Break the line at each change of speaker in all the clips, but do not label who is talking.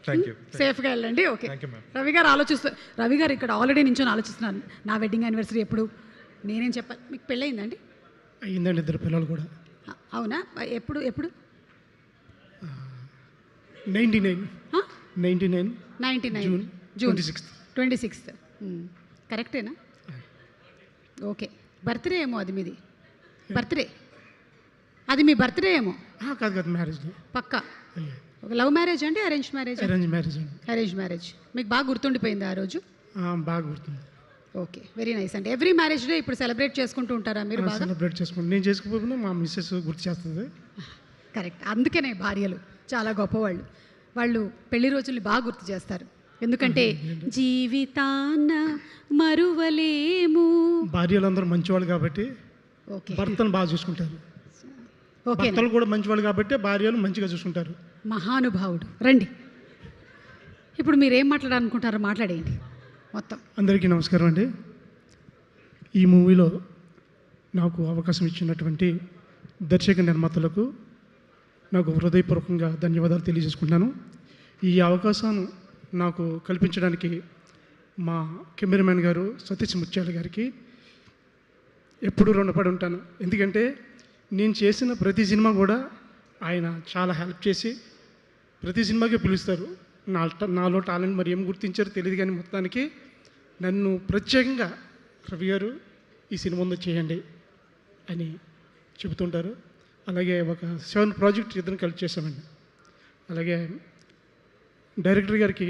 Thank you.
సేఫ్గా వెళ్ళండి. Okay,
thank you ma'am.
Ravi గారు ఇక్కడ ఆల్రెడీ నించొని ఆలోచిస్తున్నాను, నా వెడ్డింగ్ యానివర్సరీ ఎప్పుడు, నేనేం చెప్పాలి. మీకు పెళ్ళయిందండి?
అయ్యిందండి, 2 పిల్లలు కూడా.
అవునా? ఎప్పుడు ఎప్పుడు?
99
జూన్ 26th. కరెక్టేనా? ఓకే. బర్త్డే ఏమో అది మీది? బర్త్డే అది మీ బర్త్డే ఏమో?
కాదు, మ్యారేజ్.
పక్కా ఒక లవ్ మ్యారేజ్ అండి, అరేంజ్ మ్యారేజ్?
అరేంజ్ మ్యారేజ్ అండి.
Arrange marriage. మీకు బాగా గుర్తుండిపోయింది ఆ రోజు?
బాగా గుర్తుంది.
ఓకే, వెరీ నైస్ అండి. ఎవ్రీ మ్యారేజ్ డే ఇప్పుడు సెలబ్రేట్ చేసుకుంటూ ఉంటారా మీరు? బాగా
సెలబ్రేట్ చేసుకుంటాం. నేను చేసుకోకపోయినా మా మిస్సెస్ గుర్తు చేస్తుంది.
కరెక్ట్, అందుకనే భార్యలు చాలా గొప్పవాళ్ళు. వాళ్ళు పెళ్లి రోజుల్ని బాగా గుర్తు చేస్తారు, ఎందుకంటే జీవితాన్న మరువలేము.
భార్యలందరూ మంచివాళ్ళు కాబట్టి
ఓకే,
భర్తను బాగా చూసుకుంటారు.
ఓకే,
భర్తలు కూడా మంచివాళ్ళు కాబట్టి భార్యలు మంచిగా చూసుకుంటారు.
మహానుభావుడు. రండి, ఇప్పుడు మీరేం మాట్లాడాలనుకుంటారో మాట్లాడేయండి మొత్తం.
అందరికీ నమస్కారం అండి. ఈ మూవీలో నాకు అవకాశం ఇచ్చినటువంటి దర్శక నిర్మాతలకు నాకు హృదయపూర్వకంగా ధన్యవాదాలు తెలియజేసుకుంటున్నాను. ఈ అవకాశం నాకు కల్పించడానికి మా కెమెరామెన్ గారు సతీష్ ముత్యాల గారికి ఎప్పుడూ రుణపడి ఉంటాను. ఎందుకంటే నేను చేసిన ప్రతి సినిమా కూడా ఆయన చాలా హెల్ప్ చేసి ప్రతి సినిమాకి పిలుస్తారు. నాలో టాలెంట్ మరి ఏం గుర్తించారో తెలియదు, కానీ మొత్తానికి నన్ను ప్రత్యేకంగా రవి గారు ఈ సినిమా ఉందో చేయండి అని చెబుతుంటారు. అలాగే ఒక 7 ప్రాజెక్ట్ ఇద్దరు కలిసి చేశామండి. అలాగే డైరెక్టర్ గారికి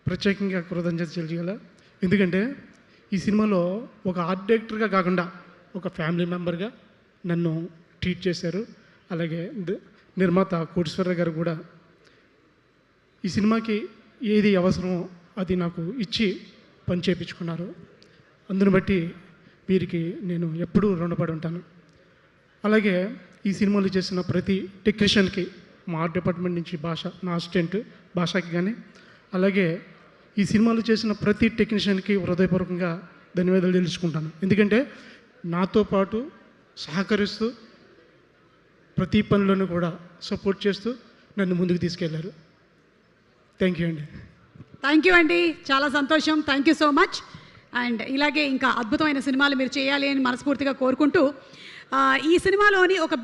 ప్రత్యేకంగా కృతజ్ఞత తెలియజేయాలి. ఎందుకంటే ఈ సినిమాలో ఒక ఆర్ట్ డైరెక్టర్గా కాకుండా ఒక ఫ్యామిలీ మెంబర్గా నన్ను ట్రీట్ చేశారు. అలాగే నిర్మాత కోటేశ్వరరావు గారు కూడా ఈ సినిమాకి ఏది అవసరమో అది నాకు ఇచ్చి పని చేయించుకున్నారు. అందుని బట్టి వీరికి నేను ఎప్పుడూ రుణపడి ఉంటాను. అలాగే ఈ సినిమాలో చేసిన ప్రతి టెక్నీషియన్కి మా ఆర్ట్ డిపార్ట్మెంట్ నుంచి నా అసిస్టెంట్ భాషకి కానీ, అలాగే ఈ సినిమాలో చేసిన ప్రతి టెక్నీషియన్కి హృదయపూర్వకంగా ధన్యవాదాలు తెలుసుకుంటాను. ఎందుకంటే నాతో పాటు సహకరిస్తూ ప్రతి పనిలోనూ కూడా సపోర్ట్ చేస్తూ నన్ను ముందుకు తీసుకెళ్లారు. థ్యాంక్ యూ అండి.
థ్యాంక్ యూ అండి, చాలా సంతోషం. Thank you so much. And ఇలాగే ఇంకా అద్భుతమైన సినిమాలు మీరు చేయాలి అని మనస్ఫూర్తిగా కోరుకుంటూ, ఈ సినిమాలోని ఒక